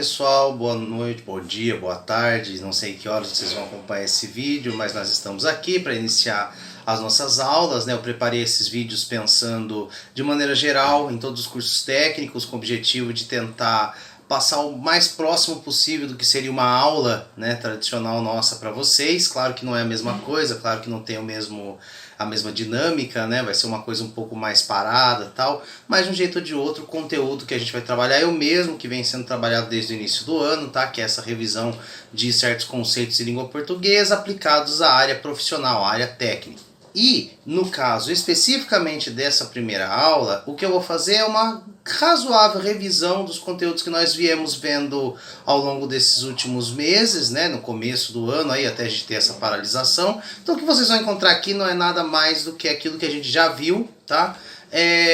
pessoal, boa noite, bom dia, boa tarde, não sei que horas vocês vão acompanhar esse vídeo, mas nós estamos aqui para iniciar as nossas aulas, né? Eu preparei esses vídeos pensando de maneira geral em todos os cursos técnicos com o objetivo de tentar passar o mais próximo possível do que seria uma aula, né, tradicional nossa para vocês. Claro que não é a mesma coisa, claro que não tem a mesma dinâmica, né? Vai ser uma coisa um pouco mais parada e tal, mas de um jeito ou de outro, o conteúdo que a gente vai trabalhar é o mesmo que vem sendo trabalhado desde o início do ano, tá? Que é essa revisão de certos conceitos de língua portuguesa aplicados à área profissional, à área técnica. E, no caso especificamente dessa primeira aula, o que eu vou fazer é uma razoável revisão dos conteúdos que nós viemos vendo ao longo desses últimos meses, né, no começo do ano, aí, até a gente ter essa paralisação. Então o que vocês vão encontrar aqui não é nada mais do que aquilo que a gente já viu, tá?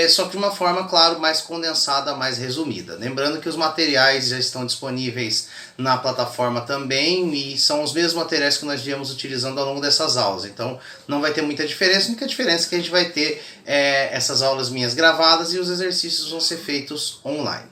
Só que de uma forma, claro, mais condensada, mais resumida. Lembrando que os materiais já estão disponíveis na plataforma também e são os mesmos materiais que nós viemos utilizando ao longo dessas aulas. Então não vai ter muita diferença, a única diferença é que a gente vai ter essas aulas minhas gravadas e os exercícios vão ser feitos online.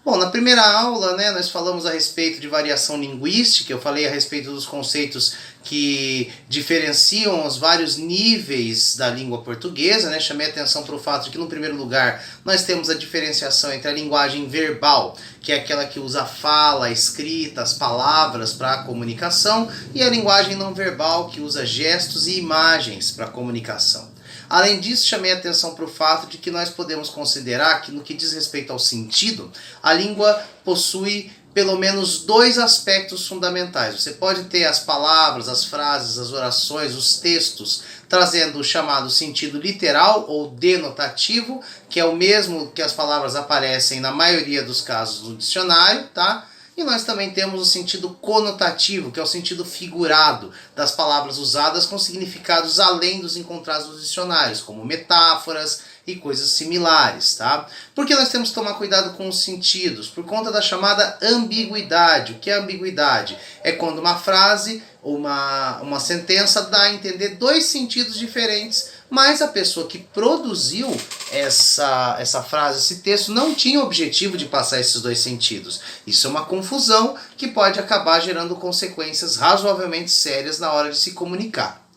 Bom, na primeira aula, né, nós falamos a respeito de variação linguística, eu falei a respeito dos conceitos que diferenciam os vários níveis da língua portuguesa, né, chamei a atenção para o fato de que, no primeiro lugar, nós temos a diferenciação entre a linguagem verbal, que é aquela que usa a fala, a escrita, as palavras para a comunicação, e a linguagem não verbal, que usa gestos e imagens para a comunicação. Além disso, chamei a atenção para o fato de que nós podemos considerar que, no que diz respeito ao sentido, a língua possui pelo menos dois aspectos fundamentais. Você pode ter as palavras, as frases, as orações, os textos, trazendo o chamado sentido literal ou denotativo, que é o mesmo que as palavras aparecem na maioria dos casos no dicionário, tá? E nós também temos o sentido conotativo, que é o sentido figurado das palavras usadas com significados além dos encontrados nos dicionários, como metáforas e coisas similares, tá? Por que nós temos que tomar cuidado com os sentidos? Por conta da chamada ambiguidade. O que é ambiguidade? É quando uma frase ou uma sentença dá a entender dois sentidos diferentes, mas a pessoa que produziu essa frase, esse texto, não tinha o objetivo de passar esses dois sentidos. Isso é uma confusão que pode acabar gerando consequências razoavelmente sérias na hora de se comunicar.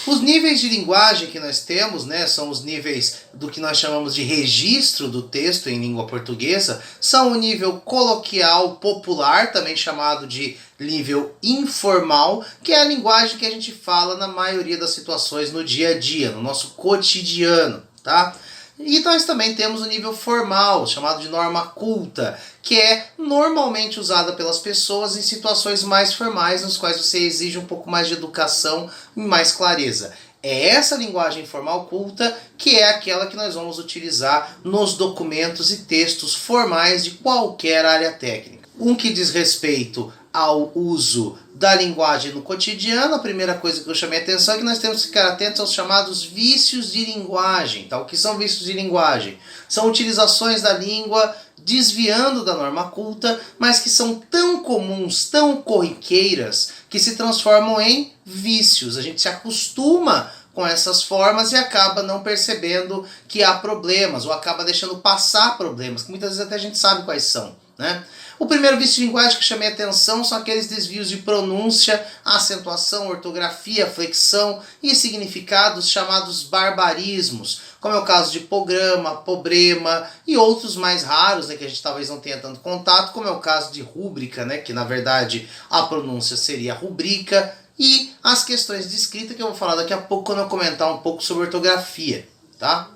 Os níveis de linguagem que nós temos, né, são os níveis do que nós chamamos de registro do texto em língua portuguesa, são o nível coloquial popular, também chamado de nível informal, que é a linguagem que a gente fala na maioria das situações no dia a dia, no nosso cotidiano, tá? E nós também temos o nível formal, chamado de norma culta, que é normalmente usada pelas pessoas em situações mais formais, nos quais você exige um pouco mais de educação e mais clareza. É essa linguagem formal culta que é aquela que nós vamos utilizar nos documentos e textos formais de qualquer área técnica. Um que diz respeito ao uso da linguagem no cotidiano, a primeira coisa que eu chamei a atenção é que nós temos que ficar atentos aos chamados vícios de linguagem. Tá? O que são vícios de linguagem? São utilizações da língua desviando da norma culta, mas que são tão comuns, tão corriqueiras, que se transformam em vícios. A gente se acostuma com essas formas e acaba não percebendo que há problemas, ou acaba deixando passar problemas, que muitas vezes até a gente sabe quais são, né? O primeiro vício de linguagem que eu chamei a atenção são aqueles desvios de pronúncia, acentuação, ortografia, flexão e significados chamados barbarismos, como é o caso de programa, problema e outros mais raros, né, que a gente talvez não tenha tanto contato, como é o caso de rúbrica, né, que na verdade a pronúncia seria rubrica, e as questões de escrita que eu vou falar daqui a pouco quando eu comentar um pouco sobre ortografia, tá?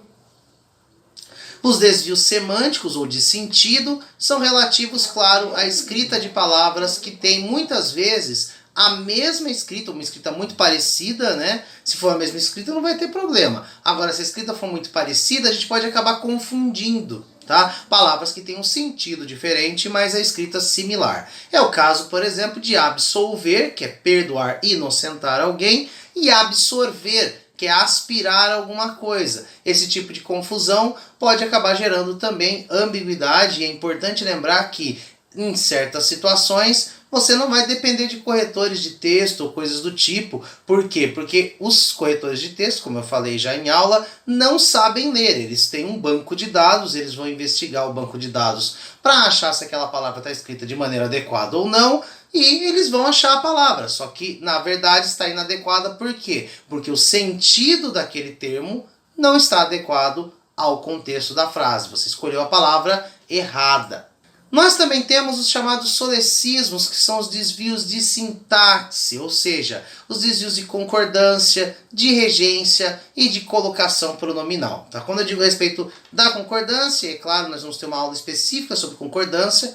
Os desvios semânticos ou de sentido são relativos, claro, à escrita de palavras que tem muitas vezes a mesma escrita, uma escrita muito parecida, né? Se for a mesma escrita não vai ter problema. Agora, se a escrita for muito parecida, a gente pode acabar confundindo, tá? Palavras que têm um sentido diferente, mas a escrita similar. É o caso, por exemplo, de absolver, que é perdoar, inocentar alguém, e absorver, que é aspirar alguma coisa. Esse tipo de confusão pode acabar gerando também ambiguidade, e é importante lembrar que, em certas situações, você não vai depender de corretores de texto ou coisas do tipo. Por quê? Porque os corretores de texto, como eu falei já em aula, não sabem ler. Eles têm um banco de dados, eles vão investigar o banco de dados para achar se aquela palavra está escrita de maneira adequada ou não, e eles vão achar a palavra. Só que, na verdade, está inadequada por quê? Porque o sentido daquele termo não está adequado ao contexto da frase. Você escolheu a palavra errada. Nós também temos os chamados solecismos, que são os desvios de sintaxe, ou seja, os desvios de concordância, de regência e de colocação pronominal. Tá? Quando eu digo a respeito da concordância, é claro, nós vamos ter uma aula específica sobre concordância.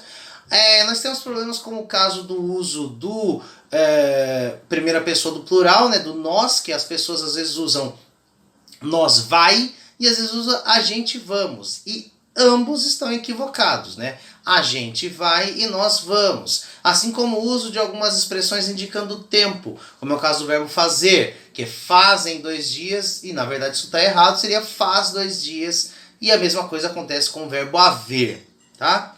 Nós temos problemas como o caso do uso do primeira pessoa do plural, né, do nós, que as pessoas às vezes usam nós vai e às vezes usa a gente vamos. E ambos estão equivocados, né? A gente vai e nós vamos. Assim como o uso de algumas expressões indicando tempo, como é o caso do verbo fazer, que é faz em 2 dias, e na verdade isso está errado, seria faz 2 dias, e a mesma coisa acontece com o verbo haver, tá?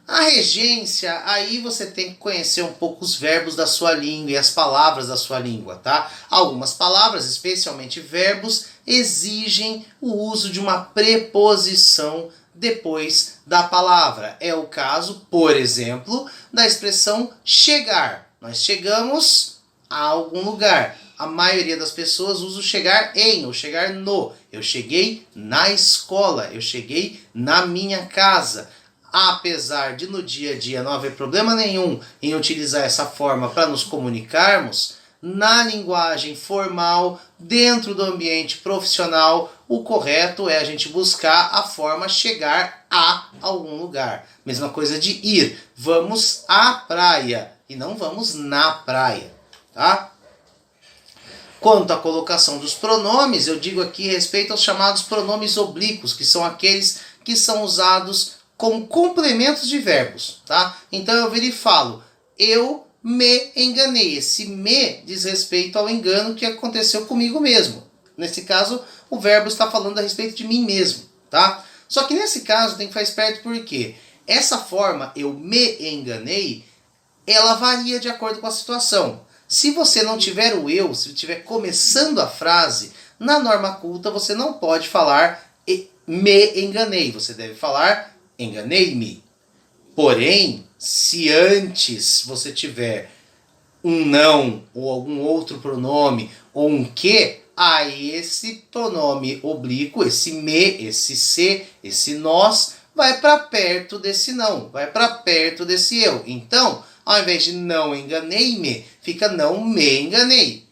A regência, aí você tem que conhecer um pouco os verbos da sua língua e as palavras da sua língua, tá? Algumas palavras, especialmente verbos, exigem o uso de uma preposição depois da palavra. É o caso, por exemplo, da expressão chegar. Nós chegamos a algum lugar. A maioria das pessoas usa o chegar em ou chegar no. Eu cheguei na escola, eu cheguei na minha casa. Apesar de no dia a dia não haver problema nenhum em utilizar essa forma para nos comunicarmos, na linguagem formal, dentro do ambiente profissional, o correto é a gente buscar a forma chegar a algum lugar. Mesma coisa de ir. Vamos à praia e não vamos na praia, tá? Quanto à colocação dos pronomes, eu digo aqui respeito aos chamados pronomes oblíquos, que são aqueles que são usados como complementos de verbos, tá? Então eu viro e falo, eu me enganei. Esse me diz respeito ao engano que aconteceu comigo mesmo. Nesse caso, o verbo está falando a respeito de mim mesmo, tá? Só que nesse caso tem que ficar esperto porque essa forma, eu me enganei, ela varia de acordo com a situação. Se você não tiver o eu, se estiver começando a frase, na norma culta você não pode falar me enganei. Você deve falar enganei-me. Porém, se antes você tiver um não ou algum outro pronome ou um que, aí esse pronome oblíquo, esse me, esse se, esse nós, vai para perto desse não, vai para perto desse eu. Então, ao invés de não enganei-me, fica não me enganei.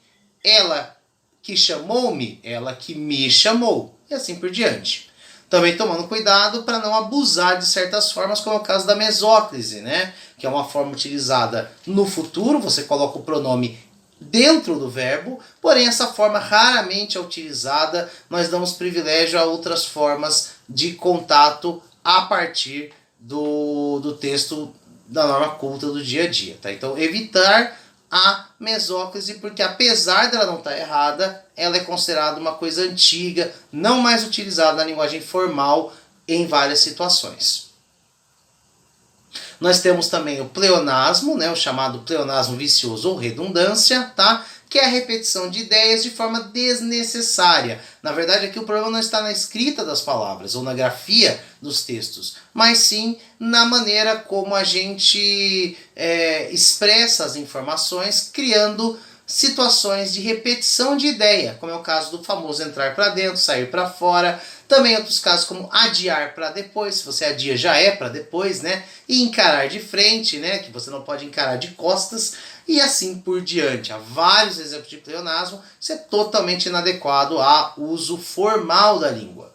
Ela que chamou-me, ela que me chamou, e assim por diante. Também tomando cuidado para não abusar de certas formas, como é o caso da mesóclise, né? Que é uma forma utilizada no futuro, você coloca o pronome dentro do verbo, porém essa forma raramente é utilizada, nós damos privilégio a outras formas de contato a partir do texto da norma culta do dia a dia, tá? Então evitar a mesóclise, porque apesar dela não estar errada, ela é considerada uma coisa antiga, não mais utilizada na linguagem formal em várias situações. Nós temos também o pleonasmo, né, o chamado pleonasmo vicioso ou redundância, tá? Que é a repetição de ideias de forma desnecessária. Na verdade, aqui o problema não está na escrita das palavras ou na grafia dos textos, mas sim na maneira como a gente expressa as informações, criando situações de repetição de ideia, como é o caso do famoso entrar para dentro, sair para fora. Também outros casos como adiar para depois, se você adia já é para depois, né? E encarar de frente, né? Que você não pode encarar de costas, e assim por diante. Há vários exemplos de pleonasmo, isso é totalmente inadequado ao uso formal da língua.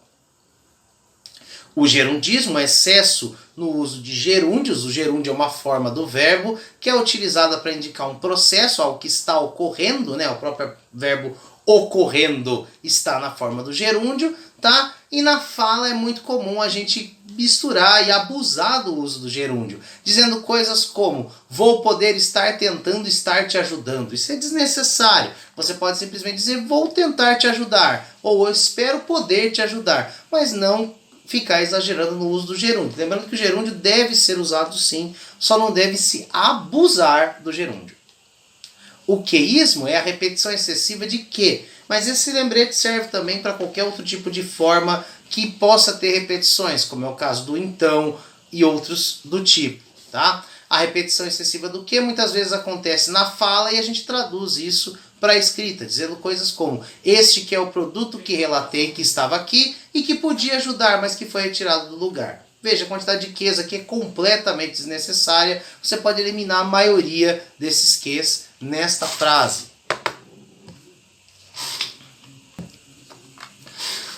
O gerundismo é excesso no uso de gerúndios. O gerúndio é uma forma do verbo que é utilizada para indicar um processo, algo que está ocorrendo, né? O próprio verbo ocorrendo está na forma do gerúndio, tá? E na fala é muito comum a gente misturar e abusar do uso do gerúndio, dizendo coisas como vou poder estar tentando estar te ajudando. Isso é desnecessário. Você pode simplesmente dizer vou tentar te ajudar ou eu espero poder te ajudar, mas não ficar exagerando no uso do gerúndio. Lembrando que o gerúndio deve ser usado sim, só não deve se abusar do gerúndio. O queísmo é a repetição excessiva de que, mas esse lembrete serve também para qualquer outro tipo de forma que possa ter repetições, como é o caso do então e outros do tipo, tá? A repetição excessiva do que muitas vezes acontece na fala e a gente traduz isso para a escrita, dizendo coisas como este que é o produto que relatei que estava aqui e que podia ajudar, mas que foi retirado do lugar. Veja, a quantidade de ques aqui é completamente desnecessária. Você pode eliminar a maioria desses ques nesta frase.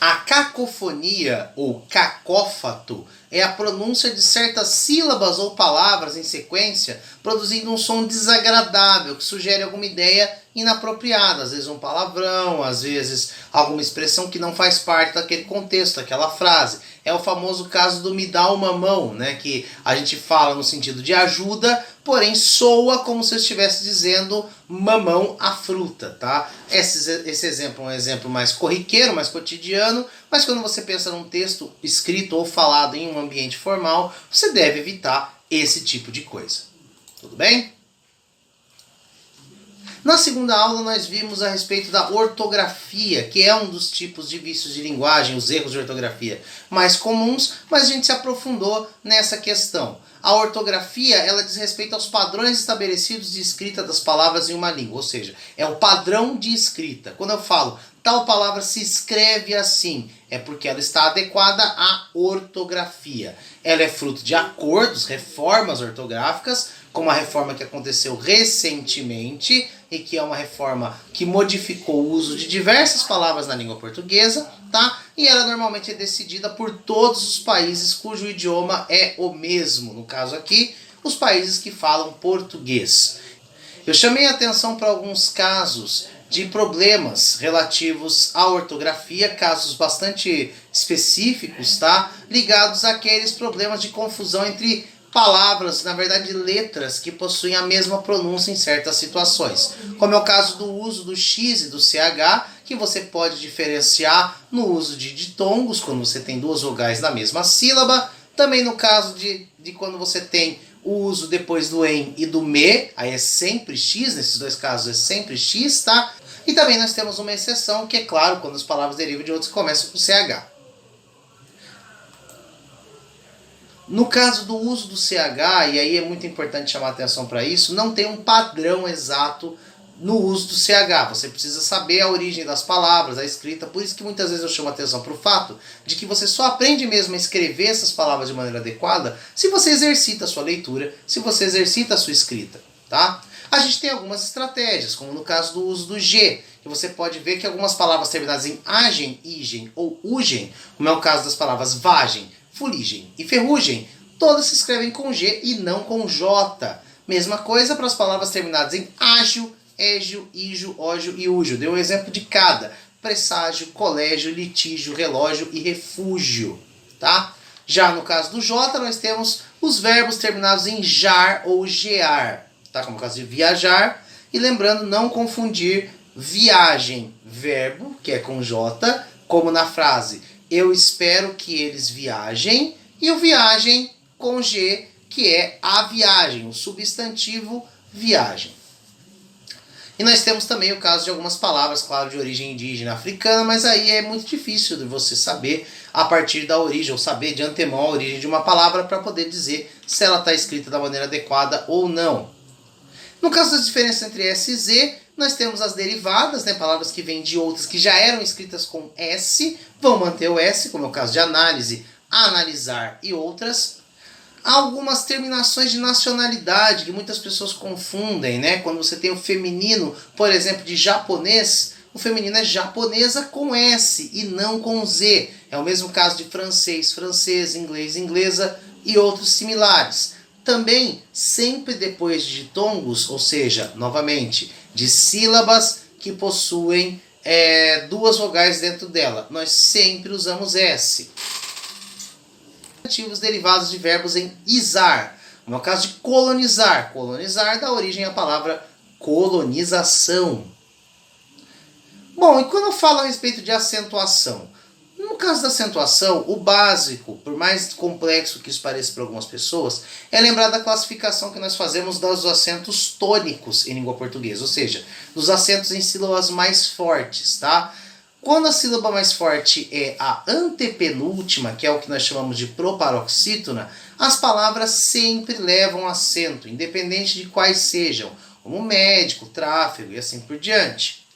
A cacofonia ou cacófato é a pronúncia de certas sílabas ou palavras em sequência, produzindo um som desagradável que sugere alguma ideia inapropriada, às vezes um palavrão, às vezes alguma expressão que não faz parte daquele contexto, daquela frase. É o famoso caso do me dá uma mão, né, que a gente fala no sentido de ajuda, porém soa como se eu estivesse dizendo mamão a fruta, tá? Esse exemplo é um exemplo mais corriqueiro, mais cotidiano, mas quando você pensa num texto escrito ou falado em um ambiente formal, você deve evitar esse tipo de coisa. Tudo bem? Na segunda aula nós vimos a respeito da ortografia, que é um dos tipos de vícios de linguagem, os erros de ortografia mais comuns, mas a gente se aprofundou nessa questão. A ortografia, ela diz respeito aos padrões estabelecidos de escrita das palavras em uma língua, ou seja, é o padrão de escrita. Quando eu falo, tal palavra se escreve assim, é porque ela está adequada à ortografia. Ela é fruto de acordos, reformas ortográficas, como a reforma que aconteceu recentemente, e que é uma reforma que modificou o uso de diversas palavras na língua portuguesa, tá? E ela normalmente é decidida por todos os países cujo idioma é o mesmo. No caso aqui, os países que falam português. Eu chamei a atenção para alguns casos de problemas relativos à ortografia, casos bastante específicos, tá? Ligados àqueles problemas de confusão entre palavras, na verdade letras, que possuem a mesma pronúncia em certas situações. Como é o caso do uso do X e do CH, que você pode diferenciar no uso de ditongos, quando você tem duas vogais na mesma sílaba. Também no caso de quando você tem o uso depois do em e do me, aí é sempre X, nesses dois casos é sempre X, tá? E também nós temos uma exceção, que é claro, quando as palavras derivam de outras que começam com CH. No caso do uso do CH, e aí é muito importante chamar atenção para isso, não tem um padrão exato no uso do CH. Você precisa saber a origem das palavras, a escrita. Por isso que muitas vezes eu chamo atenção para o fato de que você só aprende mesmo a escrever essas palavras de maneira adequada se você exercita a sua leitura, se você exercita a sua escrita, tá? A gente tem algumas estratégias, como no caso do uso do G, que você pode ver que algumas palavras terminadas em agen, igen ou ugen, como é o caso das palavras vagem, fuligem e ferrugem, todas se escrevem com G e não com J. Mesma coisa para as palavras terminadas em ágio, égio, ígio, ógio e úgio. Dei um exemplo de cada: presságio, colégio, litígio, relógio e refúgio, tá? Já no caso do J, nós temos os verbos terminados em jar ou gear, tá? Como no caso de viajar. E lembrando, não confundir viagem, verbo, que é com J, como na frase eu espero que eles viajem, e o viagem com G, que é a viagem, o substantivo viagem. E nós temos também o caso de algumas palavras, claro, de origem indígena africana, mas aí é muito difícil de você saber a partir da origem, ou saber de antemão a origem de uma palavra para poder dizer se ela está escrita da maneira adequada ou não. No caso das diferenças entre S e Z, nós temos as derivadas, né, palavras que vêm de outras que já eram escritas com S, vão manter o S, como é o caso de análise, analisar e outras. Há algumas terminações de nacionalidade que muitas pessoas confundem, né? Quando você tem o feminino, por exemplo, de japonês, o feminino é japonesa com S e não com Z. É o mesmo caso de francês, francês, inglês, inglesa e outros similares. Também, sempre depois de ditongos, ou seja, novamente, de sílabas que possuem duas vogais dentro dela, nós sempre usamos S. Derivados de verbos em izar. No caso de colonizar. Colonizar dá origem à palavra colonização. Bom, e quando eu falo a respeito de acentuação? caso da acentuação, o básico, por mais complexo que isso pareça para algumas pessoas, é lembrar da classificação que nós fazemos dos acentos tônicos em língua portuguesa, ou seja, dos acentos em sílabas mais fortes, tá? Quando a sílaba mais forte é a antepenúltima, que é o que nós chamamos de proparoxítona, as palavras sempre levam acento, independente de quais sejam, como médico, tráfego e assim por diante.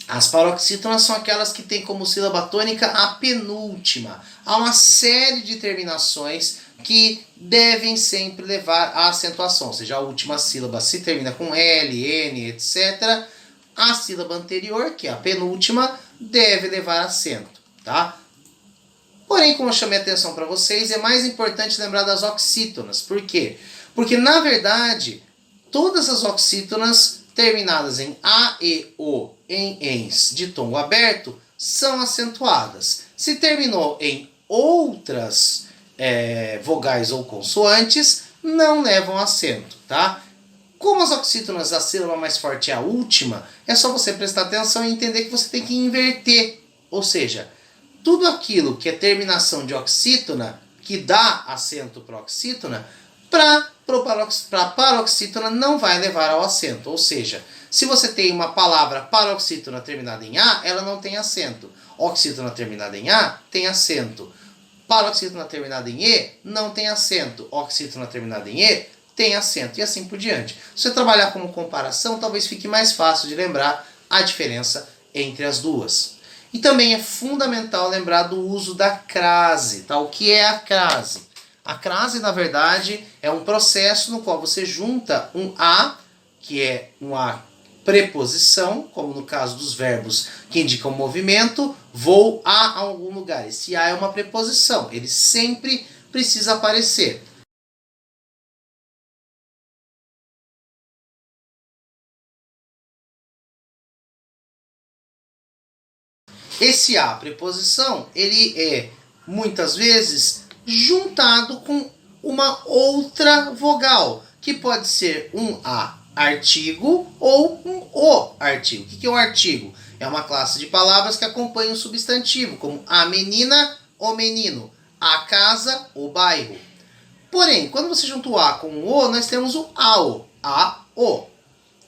As paroxítonas são aquelas que têm como sílaba tônica a penúltima. Há uma série de terminações que devem sempre levar a acentuação, ou seja, a última sílaba se termina com L, N, etc., a sílaba anterior, que é a penúltima, deve levar acento, tá? Porém, como eu chamei a atenção para vocês, é mais importante lembrar das oxítonas. Por quê? Porque, na verdade, todas as oxítonas terminadas em A, E, O, em ens de tom aberto, são acentuadas. Se terminou em outras vogais ou consoantes, não levam acento, tá? Como as oxítonas, a sílaba mais forte é a última, é só você prestar atenção e entender que você tem que inverter. Ou seja, tudo aquilo que é terminação de oxítona, que dá acento para oxítona, para paroxítona não vai levar ao acento. Ou seja, se você tem uma palavra paroxítona terminada em A, ela não tem acento. Oxítona terminada em A tem acento. Paroxítona terminada em E não tem acento. Oxítona terminada em E tem acento, e assim por diante. Se você trabalhar como comparação, talvez fique mais fácil de lembrar a diferença entre as duas. E também é fundamental lembrar do uso da crase, tá? O que é a crase? A crase, na verdade, é um processo no qual você junta um A, que é uma preposição, como no caso dos verbos que indicam movimento, vou a algum lugar. Esse A é uma preposição, ele sempre precisa aparecer. Esse A, preposição, ele é, muitas vezes, juntado com uma outra vogal, que pode ser um A artigo ou um O artigo. O que é um artigo? É uma classe de palavras que acompanham o substantivo, como a menina, o menino, a casa, o bairro. Porém, quando você junta o A com o O, nós temos o AO, A-O.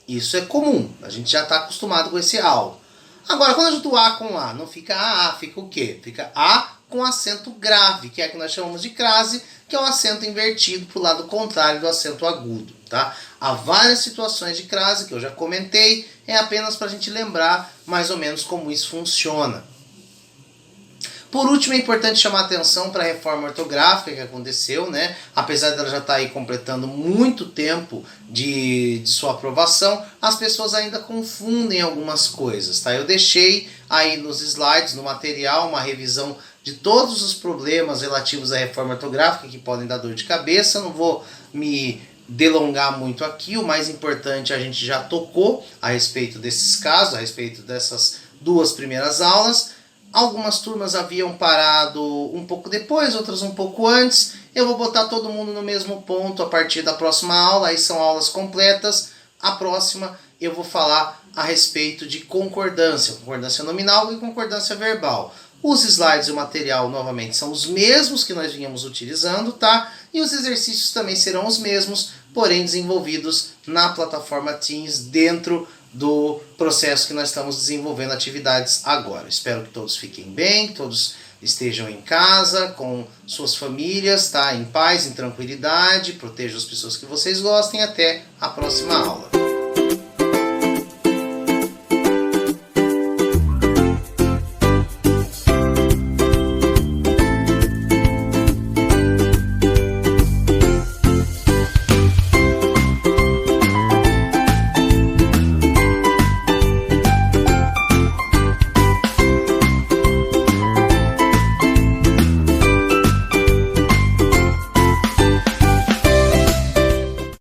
Isso é comum, a gente já está acostumado com esse AO. Agora, quando eu junto A com A, não fica A, fica o quê? Fica A com acento grave, que é o que nós chamamos de crase, que é o acento invertido para o lado contrário do acento agudo, tá? Há várias situações de crase que eu já comentei, é apenas para a gente lembrar mais ou menos como isso funciona. Por último, é importante chamar a atenção para a reforma ortográfica que aconteceu, né? Apesar dela já estar aí completando muito tempo de sua aprovação, as pessoas ainda confundem algumas coisas, tá? Eu deixei aí nos slides, no material, uma revisão de todos os problemas relativos à reforma ortográfica que podem dar dor de cabeça. Não vou me delongar muito aqui, o mais importante a gente já tocou a respeito desses casos, a respeito dessas duas primeiras aulas. Algumas turmas haviam parado um pouco depois, outras um pouco antes. Eu vou botar todo mundo no mesmo ponto a partir da próxima aula, aí são aulas completas. A próxima eu vou falar a respeito de concordância, concordância nominal e concordância verbal. Os slides e o material, novamente, são os mesmos que nós vínhamos utilizando, tá? E os exercícios também serão os mesmos, porém desenvolvidos na plataforma Teams dentro do processo que nós estamos desenvolvendo atividades agora. Espero que todos fiquem bem, que todos estejam em casa, com suas famílias, tá? Em paz, em tranquilidade, protejam as pessoas que vocês gostem. Até a próxima aula.